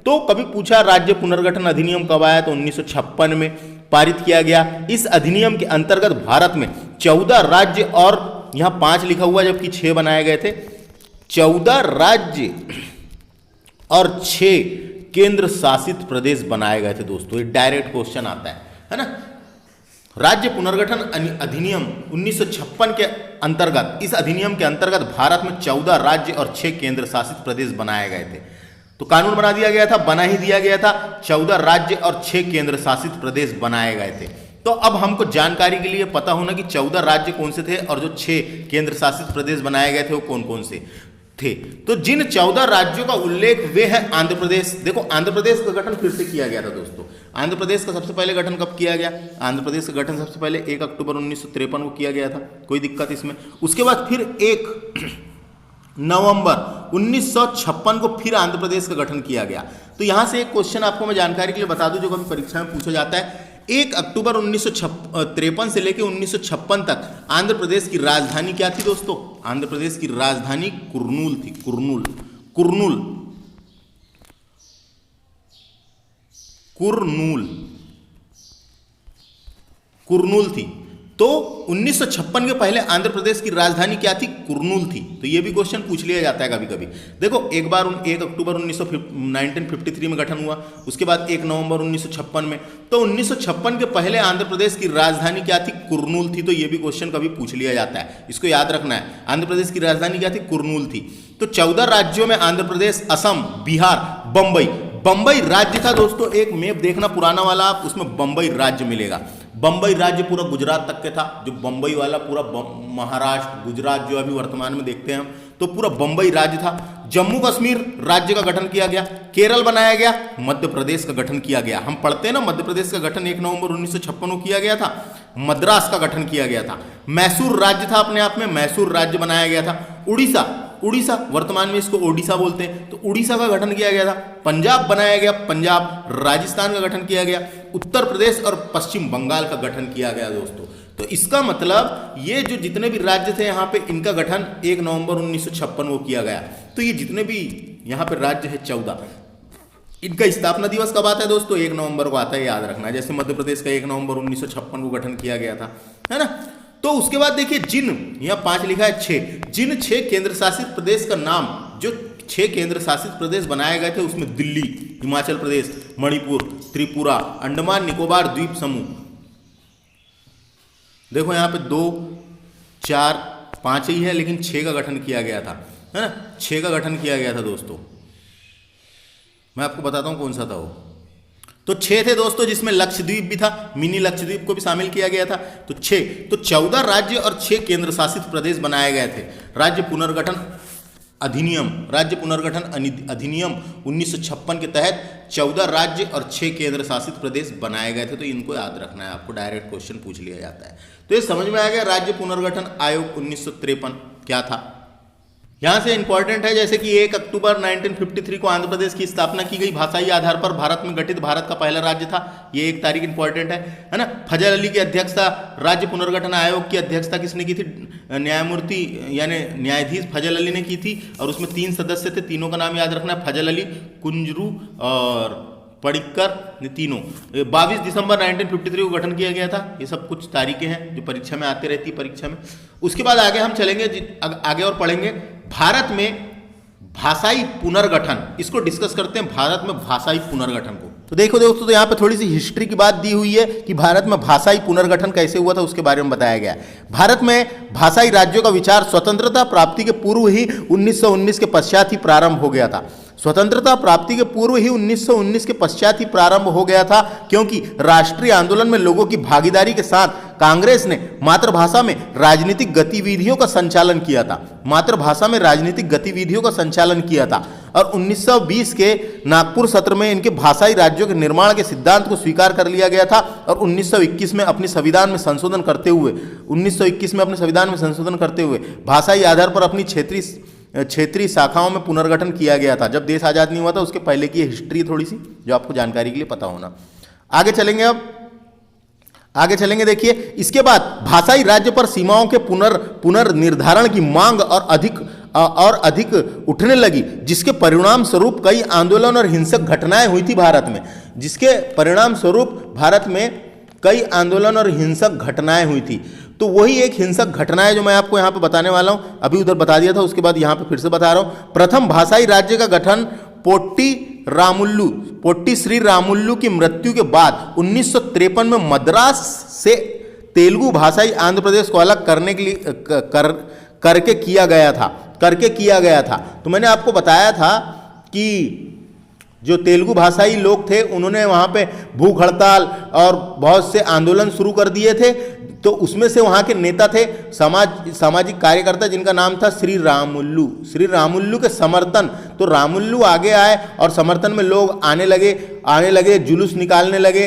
तो कभी पूछा राज्य पुनर्गठन अधिनियम कब आया? तो 1956 में पारित किया गया। इस अधिनियम के अंतर्गत भारत में 14 राज्य और यहां 5 लिखा हुआ जबकि 6 बनाए गए थे। 14 राज्य और 6 केंद्र शासित प्रदेश बनाए गए थे दोस्तों। ये डायरेक्ट क्वेश्चन आता है ना। राज्य पुनर्गठन अधिनियम 1956 के अंतर्गत, इस अधिनियम के अंतर्गत भारत में 14 राज्य और 6 केंद्र शासित प्रदेश बनाए गए थे। तो कानून बना दिया गया था, बना ही दिया गया था। 14 राज्य और 6 केंद्र शासित प्रदेश बनाए गए थे। तो अब हमको जानकारी के लिए पता होना कि 14 राज्य कौन से थे और जो 6 केंद्र शासित प्रदेश बनाए गए थे वो कौन कौन से थे। तो जिन 14 राज्यों का उल्लेख वे है आंध्र प्रदेश। देखो, आंध्र प्रदेश का गठन फिर से किया गया था दोस्तों। आंध्र प्रदेश का सबसे पहले गठन कब किया गया? आंध्र प्रदेश का गठन सबसे पहले 1 अक्टूबर 1953 को किया गया था, कोई दिक्कत इसमें। उसके बाद फिर 1 नवंबर 1956 को फिर आंध्र प्रदेश का गठन किया गया। तो यहां से एक क्वेश्चन आपको मैं जानकारी के लिए बता दूं जो कभी परीक्षा में पूछा जाता है। 1 अक्टूबर 1953 से लेकर 1956 तक आंध्र प्रदेश की राजधानी क्या थी दोस्तों? आंध्र प्रदेश की राजधानी कुर्नूल थी। कुर्नूल थी। तो 1956 के पहले आंध्र प्रदेश की राजधानी क्या थी? कुर्नूल थी। तो ये भी क्वेश्चन पूछ लिया जाता है कभी कभी। देखो, एक बार 1 अक्टूबर 1953 में गठन हुआ, उसके बाद 1 नवंबर 1956 में। तो 1956 के पहले आंध्र प्रदेश की राजधानी क्या थी? कुर्नूल थी। तो ये भी क्वेश्चन कभी पूछ लिया जाता है, इसको याद रखना है। आंध्र प्रदेश की राजधानी क्या थी? कुर्नूल थी। तो 14 राज्यों में आंध्र प्रदेश, असम, बिहार, बम्बई राज्य था दोस्तों। एक मैप देखना पुराना वाला आप, उसमें बम्बई राज्य मिलेगा। बम्बई राज्य पूरा गुजरात तक के था, जो बम्बई वाला पूरा महाराष्ट्र, गुजरात जो अभी वर्तमान में देखते हैं हम, तो पूरा बम्बई राज्य था। जम्मू कश्मीर राज्य का गठन किया गया, केरल बनाया गया, मध्य प्रदेश का गठन किया गया। हम पढ़ते हैं ना, मध्य प्रदेश का गठन 1 नवंबर 1956 को किया गया था। मद्रास का गठन किया गया था। मैसूर राज्य था अपने आप में, मैसूर राज्य बनाया गया था। उड़ीसा वर्तमान में इसको ओडिशा बोलते हैं, तो उड़ीसा का गठन किया गया था। पंजाब बनाया गया, पंजाब। राजस्थान का गठन किया गया। उत्तर प्रदेश और पश्चिम बंगाल का गठन किया गया दोस्तों। तो इसका मतलब ये जो जितने भी राज्य थे यहाँ पे, इनका गठन 1 नवंबर 1956 को किया गया। तो ये जितने भी यहाँ पे राज्य है 14, इनका स्थापना दिवस कब आता है दोस्तों? 1 नवंबर को आता है, याद रखना। जैसे मध्य प्रदेश का 1 नवंबर 1956 को गठन किया गया था, है ना। तो उसके बाद देखिए, यहाँ 5 लिखा है 6, जिन 6 केंद्र शासित प्रदेश का नाम, जो 6 केंद्र शासित प्रदेश बनाए गए थे उसमें दिल्ली, हिमाचल प्रदेश, मणिपुर, त्रिपुरा, अंडमान निकोबार द्वीप समूह। देखो यहाँ पे 2, 4, 5 ही है, लेकिन 6 का गठन किया गया था, है ना। 6 का गठन किया गया था दोस्तों। मैं आपको बताता हूँ कौन सा था वो। तो 6 थे दोस्तों, जिसमें लक्षद्वीप भी था, मिनी लक्षद्वीप को भी शामिल किया गया था। तो 6, तो 14 राज्य और 6 केंद्र शासित प्रदेश बनाए गए थे। राज्य पुनर्गठन अधिनियम, राज्य पुनर्गठन अधिनियम 1956 के तहत 14 राज्य और 6 केंद्र शासित प्रदेश बनाए गए थे। तो इनको याद रखना है, आपको डायरेक्ट क्वेश्चन पूछ लिया जाता है। तो ये समझ में आ गया राज्य पुनर्गठन आयोग 1953 क्या था। यहां से इंपॉर्टेंट है जैसे कि 1 अक्टूबर 1953 को आंध्र प्रदेश की स्थापना की गई, भाषाई आधार पर भारत में गठित भारत का पहला राज्य था। ये एक तारीख इंपॉर्टेंट है ना। फजल अली की अध्यक्षता, राज्य पुनर्गठन आयोग की अध्यक्षता किसने की थी? न्यायमूर्ति यानी न्यायाधीश फजल अली ने की थी, और उसमें 3 सदस्य थे, तीनों का नाम याद रखना है, फजल अली, कुंजरू और पडिक्कर, ने तीनों। 22 दिसंबर 1953 को गठन किया गया था। ये सब कुछ तारीखें हैं जो परीक्षा में आती रहती है परीक्षा में। उसके बाद आगे हम चलेंगे, आगे और पढ़ेंगे भारत में भाषाई पुनर्गठन, इसको डिस्कस करते हैं, भारत में भाषाई पुनर्गठन को। तो देखो दोस्तों, तो यहाँ पे थोड़ी सी हिस्ट्री की बात दी हुई है कि भारत में भाषाई पुनर्गठन कैसे हुआ था, उसके बारे में बताया गया है। भारत में भाषाई राज्यों का विचार स्वतंत्रता प्राप्ति के पूर्व ही 1919 के पश्चात ही प्रारंभ हो गया था। स्वतंत्रता प्राप्ति के पूर्व ही 1919 के पश्चात ही प्रारंभ हो गया था, क्योंकि राष्ट्रीय आंदोलन में लोगों की भागीदारी के साथ कांग्रेस ने मातृभाषा में राजनीतिक गतिविधियों का संचालन किया था। मातृभाषा में राजनीतिक गतिविधियों का संचालन किया था और 1920 के नागपुर सत्र में इनके भाषाई राज्यों के निर्माण के सिद्धांत को स्वीकार कर लिया गया था और 1921 में अपने संविधान में संशोधन करते हुए भाषाई आधार पर अपनी क्षेत्रीय शाखाओं में पुनर्गठन किया गया था। जब देश आजाद नहीं हुआ था उसके पहले की हिस्ट्री थोड़ी सी जो आपको जानकारी के लिए पता होना। आगे चलेंगे देखिए, इसके बाद भाषाई राज्य पर सीमाओं के पुनर्निर्धारण की मांग और अधिक उठने लगी, जिसके परिणाम स्वरूप कई आंदोलन और हिंसक घटनाएं हुई थी भारत में। जिसके परिणाम स्वरूप भारत में कई आंदोलन और हिंसक घटनाएं हुई थी। तो वही एक हिंसक घटना है जो मैं आपको यहाँ पे बताने वाला हूँ। अभी उधर बता दिया था, उसके बाद यहाँ पे फिर से बता रहा हूँ। प्रथम भाषाई राज्य का गठन पोट्टी श्री रामुल्लू की मृत्यु के बाद 1953 में मद्रास से तेलुगु भाषाई आंध्र प्रदेश को अलग करने के लिए करके किया गया था। तो मैंने आपको बताया था कि जो तेलुगु भाषाई लोग थे उन्होंने वहाँ पे भूख हड़ताल और बहुत से आंदोलन शुरू कर दिए थे। तो उसमें से वहाँ के नेता थे सामाजिक कार्यकर्ता जिनका नाम था श्री रामुल्लू के समर्थन। तो रामुल्लू आगे आए और समर्थन में लोग आने लगे, जुलूस निकालने लगे।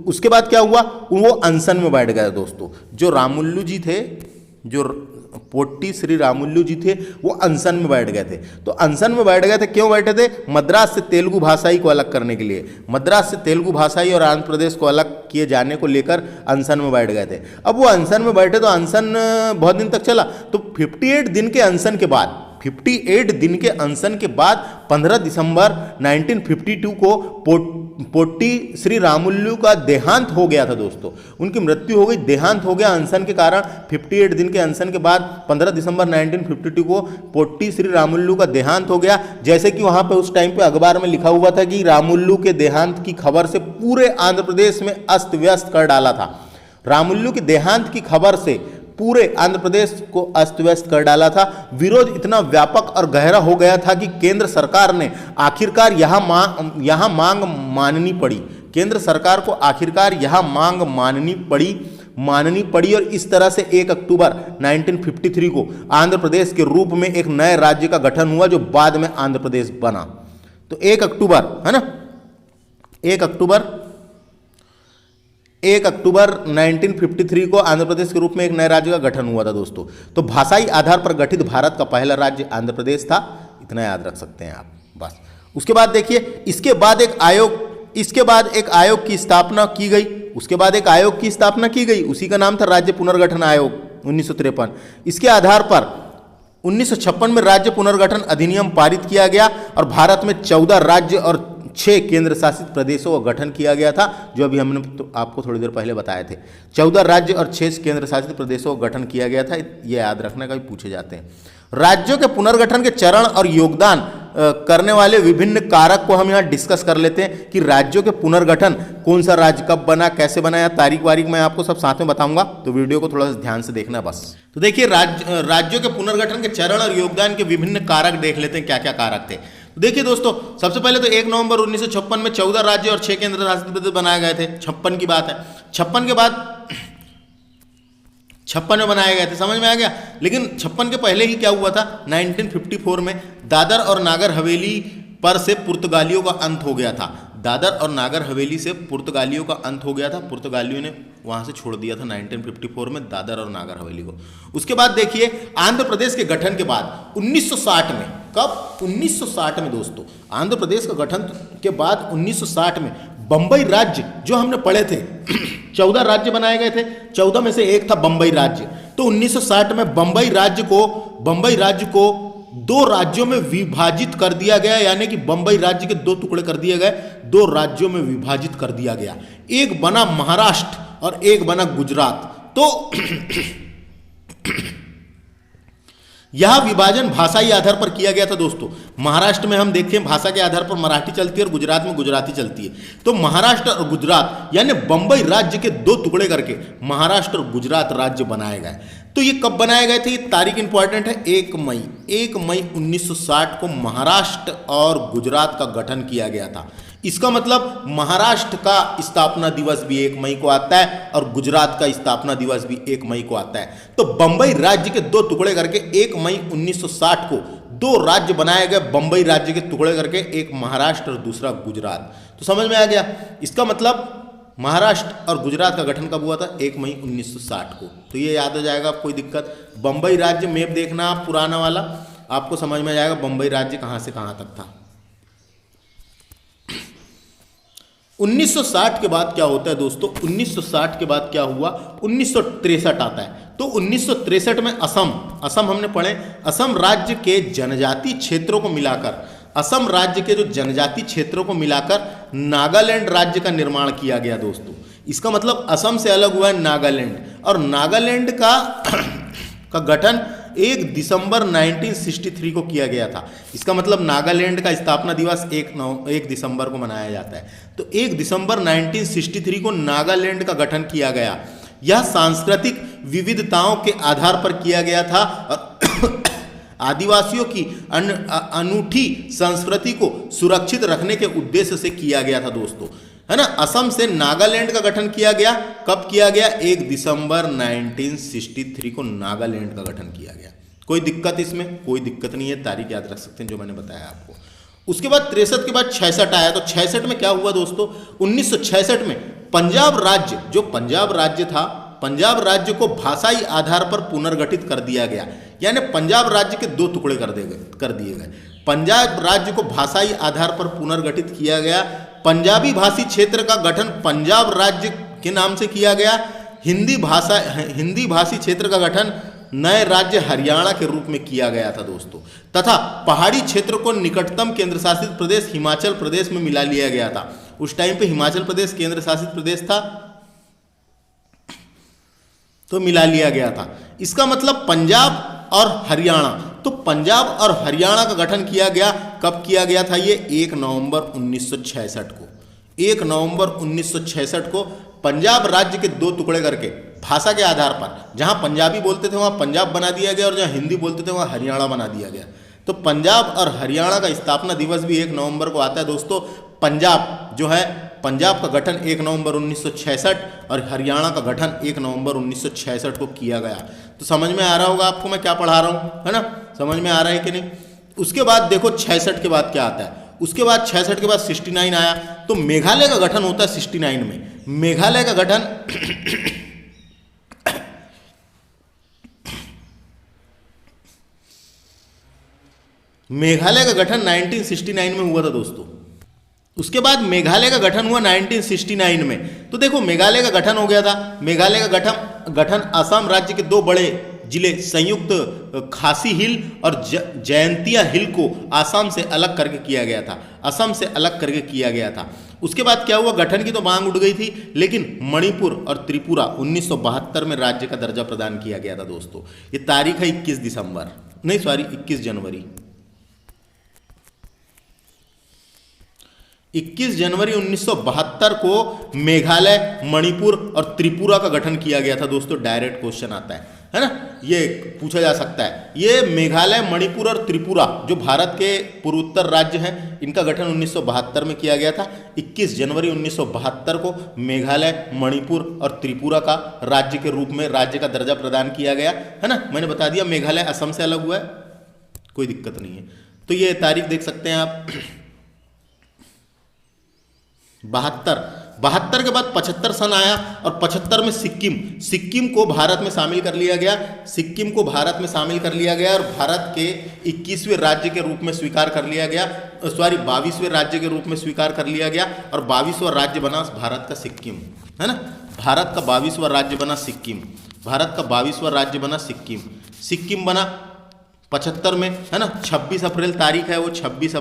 उसके बाद क्या हुआ, वो अनशन में बैठ गए दोस्तों। जो रामुल्लू जी थे, जो पोट्टी श्री रामुल्लू जी थे, वो अनशन में बैठ गए थे। तो अनशन में बैठ गए थे, क्यों बैठे थे? मद्रास से तेलुगु भाषाई को अलग करने के लिए। मद्रास से तेलुगु भाषाई और आंध्र प्रदेश को अलग किए जाने को लेकर अनशन में बैठ गए थे। अब वो अनशन में बैठे तो अनशन बहुत दिन तक चला। तो 58 दिन के अनशन के बाद 15 दिसंबर 1952 को पोट्टी श्री रामुल्लू का देहांत हो गया था दोस्तों। उनकी मृत्यु हो गई, देहांत हो गया अनशन के कारण। 58 दिन के अनशन के बाद 15 दिसंबर 1952 को पोट्टी श्री रामुल्लू का देहांत हो गया। जैसे कि वहां पे उस टाइम पे अखबार में लिखा हुआ था कि रामुल्लू के देहांत की खबर से पूरे आंध्र प्रदेश में अस्त व्यस्त कर डाला था। रामुल्लू के देहांत की खबर से पूरे आंध्र प्रदेश को अस्त व्यस्त कर डाला था। विरोध इतना व्यापक और गहरा हो गया था कि केंद्र सरकार ने आखिरकार यहाँ मांग माननी पड़ी। केंद्र सरकार को आखिरकार यहाँ मांग माननी पड़ी और इस तरह से 1 अक्टूबर 1953 को आंध्र प्रदेश के रूप में एक नए राज्य का गठन हुआ जो बाद में आंध्र प्रदेश बना। तो 1 अक्टूबर है ना, 1 अक्टूबर 1953 को आंध्र प्रदेश के रूप में एक नए राज्य का गठन हुआ था दोस्तों। तो भाषाई आधार पर गठित भारत का पहला राज्य आंध्र प्रदेश था, इतना याद रख सकते हैं आप बस। उसके बाद देखिए, इसके बाद एक आयोग की स्थापना की गई। उसी का नाम था राज्य पुनर्गठन आयोग 1953। इसके आधार पर 1956 में राज्य पुनर्गठन अधिनियम पारित किया गया और भारत में 14 राज्य और 6 केंद्र शासित प्रदेशों का गठन किया गया था, जो अभी हमने तो आपको थोड़ी देर पहले बताए थे। 14 राज्य और 6 केंद्र शासित प्रदेशों का गठन किया गया था, ये याद रखना, कभी पूछे जाते हैं। राज्यों के पुनर्गठन के चरण और योगदान करने वाले विभिन्न कारक को हम यहाँ डिस्कस कर लेते हैं कि राज्यों के पुनर्गठन, कौन सा राज्य कब बना, कैसे बना, या तारीख वारीख मैं आपको सब साथ में बताऊंगा। तो वीडियो को थोड़ा सा ध्यान से देखना बस। तो देखिए, राज्यों के पुनर्गठन के चरण और योगदान के विभिन्न कारक देख लेते हैं, क्या क्या कारक थे। देखिए दोस्तों, सबसे पहले तो 1 नवंबर 1956 में 14 राज्य और 6 केंद्र शासित प्रदेश बनाए गए थे। 56 की बात है। 56 के बाद 56 में बनाए गए थे, समझ में आ गया। लेकिन 56 के पहले ही क्या हुआ था, 1954 में दादर और नागर हवेली पर से पुर्तगालियों का अंत हो गया था। दादर और नागर हवेली से पुर्तगालियों का अंत हो गया था, पुर्तगालियों ने वहां से छोड़ दिया था 1954 में दादर और नागर हवेली को। उसके बाद देखिए आंध्र प्रदेश के गठन के बाद 1960 में, कब, 1960 में दोस्तों, आंध्र प्रदेश का गठन के बाद 1960 में बंबई राज्य, जो हमने पढ़े थे 14 राज्य बनाए गए थे, 14 में से एक था बंबई राज्य। तो 1960 में बंबई राज्य को 2 राज्यों में विभाजित कर दिया गया, यानी कि बंबई राज्य के 2 टुकड़े कर दिए गए, 2 राज्यों में विभाजित कर दिया गया। एक बना महाराष्ट्र और एक बना गुजरात। तो यह विभाजन भाषाई आधार पर किया गया था दोस्तों। महाराष्ट्र में हम देखें भाषा के आधार पर मराठी चलती है और गुजरात में गुजराती चलती है। तो महाराष्ट्र और गुजरात यानी बंबई राज्य के 2 टुकड़े करके महाराष्ट्र और गुजरात राज्य बनाए गए। तो ये कब बनाए गए थे, ये तारीख इंपॉर्टेंट है, 1 मई 1960 को महाराष्ट्र और गुजरात का गठन किया गया था। इसका मतलब महाराष्ट्र का स्थापना दिवस भी 1 मई को आता है और गुजरात का स्थापना दिवस भी 1 मई को आता है। तो बंबई राज्य के 2 टुकड़े करके 1 मई 1960 को 2 राज्य बनाए गए, बंबई राज्य के टुकड़े करके, एक महाराष्ट्र और दूसरा गुजरात। तो समझ में आ गया। इसका मतलब महाराष्ट्र और गुजरात का गठन कब हुआ था, 1 मई 1960 को। तो ये याद हो जाएगा, कोई दिक्कत, बंबई राज्य मैप देखना आप पुराना वाला, आपको समझ में आ जाएगा बंबई राज्य कहां से कहां तक था। 1960 के बाद क्या होता है दोस्तों, 1960 के बाद क्या हुआ, 1963 आता है। तो 1963 में असम हमने पढ़े, असम राज्य के जनजाति क्षेत्रों को मिलाकर, असम राज्य के जो जनजाति क्षेत्रों को मिलाकर नागालैंड राज्य का निर्माण किया गया दोस्तों। इसका मतलब असम से अलग हुआ है नागालैंड, और नागालैंड का गठन 1 दिसंबर 1963 को किया गया था। इसका मतलब नागालैंड का स्थापना दिवस 1 दिसंबर को मनाया जाता है। तो 1 दिसंबर 1963 को नागालैंड का गठन किया गया। यह सांस्कृतिक विविधताओं के आधार पर किया गया था और आदिवासियों की अनूठी संस्कृति को सुरक्षित रखने के उद्देश्य से किया गया था दोस्तों, है ना। असम से नागालैंड का गठन किया गया, कब किया गया, 1 दिसंबर 1963 को नागालैंड का गठन किया गया। कोई दिक्कत इसमें, कोई दिक्कत नहीं है, तारीख याद रख सकते हैं जो मैंने बताया आपको। उसके बाद 63 के बाद 66 आया। तो 66 में क्या हुआ दोस्तों, 1966 में पंजाब राज्य, जो पंजाब राज्य था, पंजाब राज्य को भाषाई आधार पर पुनर्गठित कर दिया गया, यानी पंजाब राज्य के 2 टुकड़े कर दिए गए। पंजाब राज्य को भाषाई आधार पर पुनर्गठित किया गया। पंजाबी भाषी क्षेत्र का गठन पंजाब राज्य के नाम से किया गया। हिंदी भाषी क्षेत्र का गठन नए राज्य हरियाणा के रूप में किया गया था दोस्तों, तथा पहाड़ी क्षेत्र को निकटतम केंद्र शासित प्रदेश हिमाचल प्रदेश में मिला लिया गया था। उस टाइम पे हिमाचल प्रदेश केंद्र शासित प्रदेश था, तो मिला लिया गया था। इसका मतलब पंजाब और हरियाणा, तो पंजाब और हरियाणा का गठन किया गया, कब किया गया था, ये 1 नवंबर 1966 को। 1 नवंबर 1966 को पंजाब राज्य के 2 टुकड़े करके भाषा के आधार पर, जहां पंजाबी बोलते थे वहां पंजाब बना दिया गया और जहां हिंदी बोलते थे वहां हरियाणा बना दिया गया। तो पंजाब और हरियाणा का स्थापना दिवस भी 1 नवंबर को आता है दोस्तों। पंजाब जो है, पंजाब का गठन 1 नवंबर 1966 और हरियाणा का गठन 1 नवंबर 1966 को किया गया। तो समझ में आ रहा होगा आपको मैं क्या पढ़ा रहा हूँ, है ना, समझ में आ रहा है कि नहीं। उसके बाद देखो 66 के बाद क्या आता है, उसके बाद 66 के बाद 69 आया। तो मेघालय का गठन होता है 69 में। मेघालय का गठन मेघालय का गठन 1969 में हुआ था दोस्तों। उसके बाद मेघालय का गठन हुआ 1969 में। तो देखो मेघालय का गठन हो गया था। मेघालय का गठन असम राज्य के 2 बड़े जिले संयुक्त खासी हिल और जयंतिया हिल को आसाम से अलग करके किया गया था, असम से अलग करके किया गया था। उसके बाद क्या हुआ, गठन की तो मांग उठ गई थी, लेकिन मणिपुर और त्रिपुरा 1972 में राज्य का दर्जा प्रदान किया गया था दोस्तों। ये तारीख है 21 जनवरी 21 जनवरी 1972 को मेघालय, मणिपुर और त्रिपुरा का गठन किया गया था दोस्तों। डायरेक्ट क्वेश्चन आता है, है ना, ये पूछा जा सकता है। ये मेघालय, मणिपुर और त्रिपुरा जो भारत के पूर्वोत्तर राज्य हैं, इनका गठन 1972 में किया गया था। 21 जनवरी 1972 को मेघालय, मणिपुर और त्रिपुरा का राज्य के रूप में राज्य का दर्जा प्रदान किया गया, है ना। मैंने बता दिया मेघालय असम से अलग हुआ है, कोई दिक्कत नहीं है। तो ये तारीख देख सकते हैं आप। 72 के बाद 75 सन आया और 75 में सिक्किम को भारत में शामिल कर लिया गया। सिक्किम को भारत में शामिल कर लिया गया और भारत के 21वें राज्य के रूप में स्वीकार कर लिया गया, 22वें राज्य के रूप में स्वीकार कर लिया गया और 22वां राज्य बना भारत का सिक्किम, है ना। भारत का 22वां राज्य बना सिक्किम, भारत का 22वां राज्य बना सिक्किम बना 75 में, है ना। 26 अप्रैल तारीख है वो, 26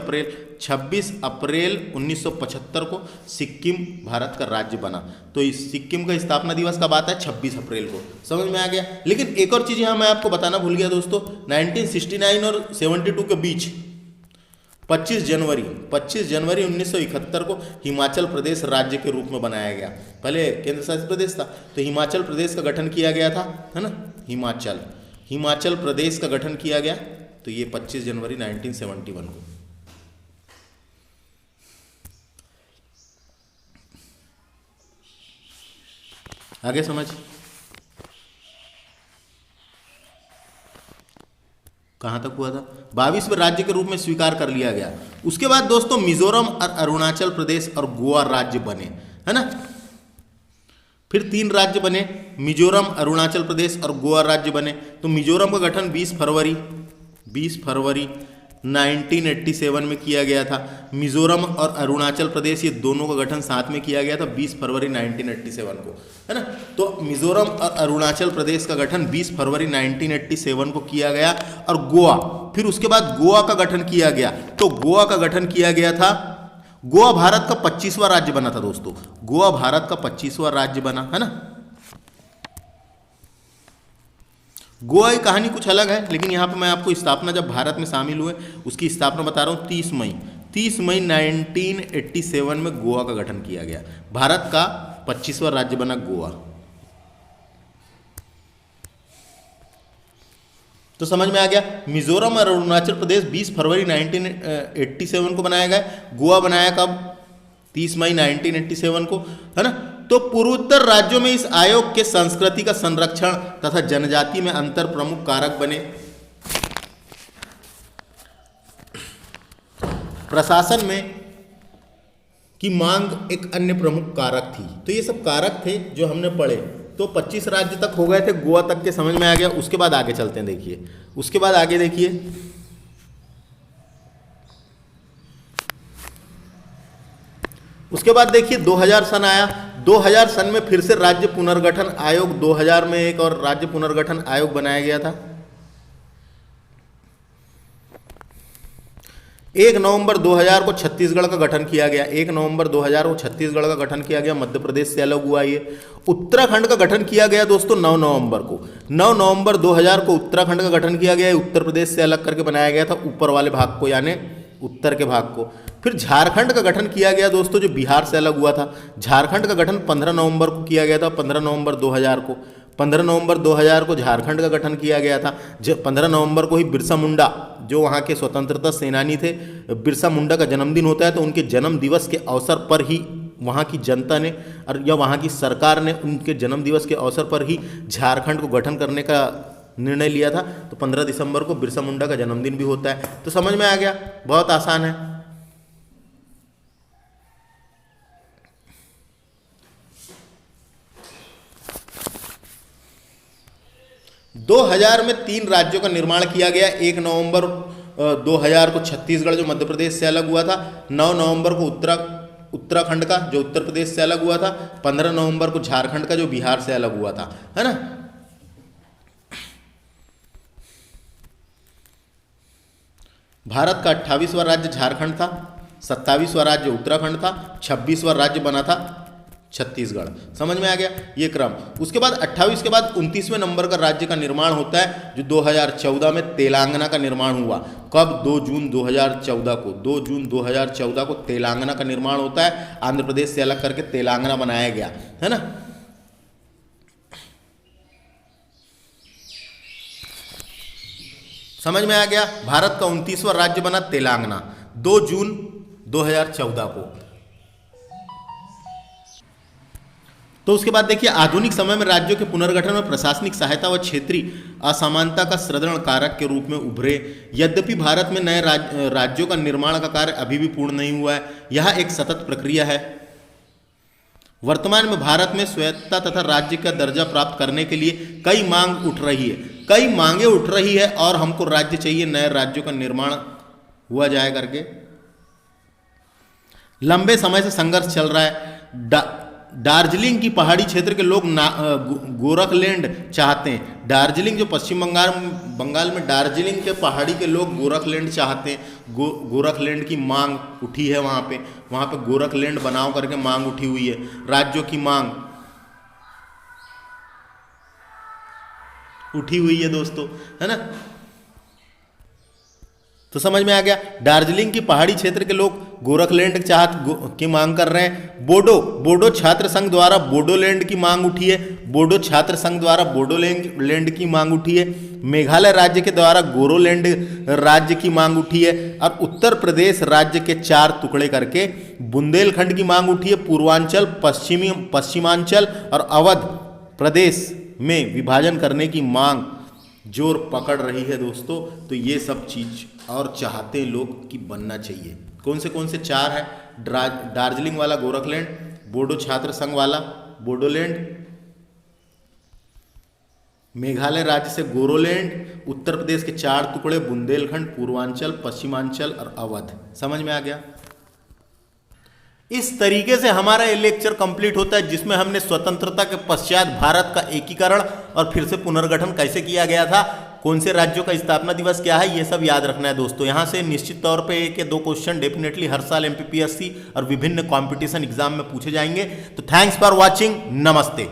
अप्रैल 1975 को सिक्किम भारत का राज्य बना। तो इस सिक्किम का स्थापना दिवस कब आता है? 26 अप्रैल को। समझ में आ गया। लेकिन एक और चीज़ यहाँ मैं आपको बताना भूल गया दोस्तों, 1969 और 72 के बीच 25 जनवरी 1971 को हिमाचल प्रदेश राज्य के रूप में बनाया गया। पहले केंद्र शासित प्रदेश था, तो हिमाचल प्रदेश का गठन किया गया था, है ना। हिमाचल प्रदेश का गठन किया गया, तो ये 25 जनवरी 1971 को। आगे समझ, कहां तक हुआ था? 22वें राज्य के रूप में स्वीकार कर लिया गया। उसके बाद दोस्तों मिजोरम और अरुणाचल प्रदेश और गोवा राज्य बने, है ना। फिर 3 राज्य बने, मिजोरम, अरुणाचल प्रदेश और गोवा राज्य बने। तो मिजोरम का गठन 20 फरवरी 1987 में किया गया था। मिजोरम और अरुणाचल प्रदेश ये दोनों का गठन साथ में किया गया था 20 फरवरी 1987 को, है ना। तो मिजोरम और अरुणाचल प्रदेश का गठन 20 फरवरी 1987 को किया गया। और गोवा, फिर उसके बाद गोवा का गठन किया गया। तो गोवा का गठन किया गया था, गोवा भारत का 25वां राज्य बना था दोस्तों, गोवा भारत का 25वां राज्य बना, है ना। गोवा की कहानी कुछ अलग है, लेकिन यहाँ पे मैं आपको स्थापना जब भारत में शामिल हुए उसकी स्थापना बता रहा हूँ। 30 मई 1987 में गोवा का गठन किया गया। भारत का 25वां राज्य बना गोवा। तो समझ में आ गया। मिजोरम और अरुणाचल प्रदेश 20 फरवरी 1987 को बनाया गया। गोवा बनाया कब? 30 मई 1987 को, है ना। तो पूर्वोत्तर राज्यों में इस आयोग के संस्कृति का संरक्षण तथा जनजाति में अंतर प्रमुख कारक बने। प्रशासन में की मांग एक अन्य प्रमुख कारक थी। तो ये सब कारक थे जो हमने पढ़े। तो 25 राज्य तक हो गए थे, गोवा तक के समझ में आ गया। उसके बाद आगे चलते हैं, देखिए उसके बाद आगे देखिए। उसके बाद देखिए 2000 सन आया। 2000 सन में फिर से राज्य पुनर्गठन आयोग, 2000 में एक और राज्य पुनर्गठन आयोग बनाया गया था। 1 नवंबर 2000 को छत्तीसगढ़ का गठन किया गया। 1 नवंबर 2000 को छत्तीसगढ़ का गठन किया गया, मध्य प्रदेश से अलग हुआ ये। उत्तराखंड का गठन किया गया दोस्तों 9 नवंबर को। 9 नवंबर 2000 को उत्तराखंड का गठन किया गया। उत्तर प्रदेश से अलग करके बनाया गया था, ऊपर वाले भाग को, यानी उत्तर के भाग को। फिर झारखंड का गठन किया गया दोस्तों, जो बिहार से अलग हुआ था। झारखंड का गठन 15 नवंबर को किया गया था, 15 नवंबर 2000 को। 15 नवंबर 2000 को झारखंड का गठन किया गया था। 15 नवंबर को ही बिरसा मुंडा, जो वहाँ के स्वतंत्रता सेनानी थे, बिरसा मुंडा का जन्मदिन होता है। तो उनके जन्म दिवस के अवसर पर ही वहाँ की जनता ने या वहाँ की सरकार ने उनके जन्म दिवस के अवसर पर ही झारखंड को गठन करने का निर्णय लिया था। तो 15 दिसंबर को बिरसा मुंडा का जन्मदिन भी होता है। तो समझ में आ गया, बहुत आसान है। 2000 में 3 राज्यों का निर्माण किया गया। 1 नवंबर 2000 को छत्तीसगढ़, जो मध्य प्रदेश से अलग हुआ था। 9 नवंबर को उत्तराखंड का, जो उत्तर प्रदेश से अलग हुआ था। 15 नवंबर को झारखंड का, जो बिहार से अलग हुआ था, है ना। भारत का 28वां राज्य झारखंड था, 27वां राज्य उत्तराखंड था, 26वां राज्य बना था छत्तीसगढ़। समझ में आ गया ये क्रम। उसके बाद 28 के बाद 29वें नंबर का राज्य का निर्माण होता है, जो 2014 में तेलंगाना का निर्माण हुआ। कब? 2 जून 2014 को। 2 जून 2014 को तेलंगाना का निर्माण होता है। आंध्र प्रदेश से अलग करके तेलंगाना बनाया गया, है ना। समझ में आ गया। भारत का 29वां राज्य बना तेलंगाना 2 जून 2014 को। तो उसके बाद देखिए, आधुनिक समय में राज्यों के पुनर्गठन में प्रशासनिक सहायता व क्षेत्रीय असमानता का सुदृढ़ कारक के रूप में उभरे। यद्यपि भारत में नए राज्यों का निर्माण का कार्य अभी भी पूर्ण नहीं हुआ है, यह एक सतत प्रक्रिया है। वर्तमान में भारत में स्वायत्तता तथा राज्य का दर्जा प्राप्त करने के लिए कई मांगे उठ रही है और हमको राज्य चाहिए, नए राज्यों का निर्माण हुआ जाए करके लंबे समय से संघर्ष चल रहा है। दार्जिलिंग की पहाड़ी क्षेत्र के लोग गोरखलैंड चाहते हैं। दार्जिलिंग जो पश्चिम बंगाल में दार्जिलिंग के पहाड़ी के लोग गोरखलैंड चाहते हैं। गोरखलैंड की मांग उठी है, वहाँ पे गोरखलैंड बनाओ करके मांग उठी हुई है। राज्यों की मांग उठी हुई है दोस्तों, है ना। तो समझ में आ गया, दार्जिलिंग की पहाड़ी क्षेत्र के लोग गोरखलैंड की मांग कर रहे हैं। बोडो छात्र संघ द्वारा बोडोलैंड की मांग उठी है। बोडो छात्र संघ द्वारा बोडोलैंड की मांग उठी है। मेघालय राज्य के द्वारा गोरोलैंड राज्य की मांग उठी है। और उत्तर प्रदेश राज्य के 4 टुकड़े करके बुंदेलखंड की मांग उठी है। पूर्वांचल, पश्चिमांचल और अवध प्रदेश में विभाजन करने की मांग जोर पकड़ रही है दोस्तों। तो ये सब चीज और चाहते लोग कि बनना चाहिए। कौन से 4 है? दार्जिलिंग वाला गोरखलैंड, बोडो छात्र संघ वाला बोडोलैंड, मेघालय राज्य से गोरोलैंड, उत्तर प्रदेश के 4 टुकड़े बुंदेलखंड, पूर्वांचल, पश्चिमांचल और अवध। समझ में आ गया। इस तरीके से हमारा ये लेक्चर कंप्लीट होता है, जिसमें हमने स्वतंत्रता के पश्चात भारत का एकीकरण और फिर से पुनर्गठन कैसे किया गया था, कौन से राज्यों का स्थापना दिवस क्या है, ये सब याद रखना है दोस्तों। यहाँ से निश्चित तौर पे 1 या 2 क्वेश्चन डेफिनेटली हर साल MPPSC और विभिन्न कंपटीशन एग्जाम में पूछे जाएंगे। तो थैंक्स फॉर वॉचिंग, नमस्ते।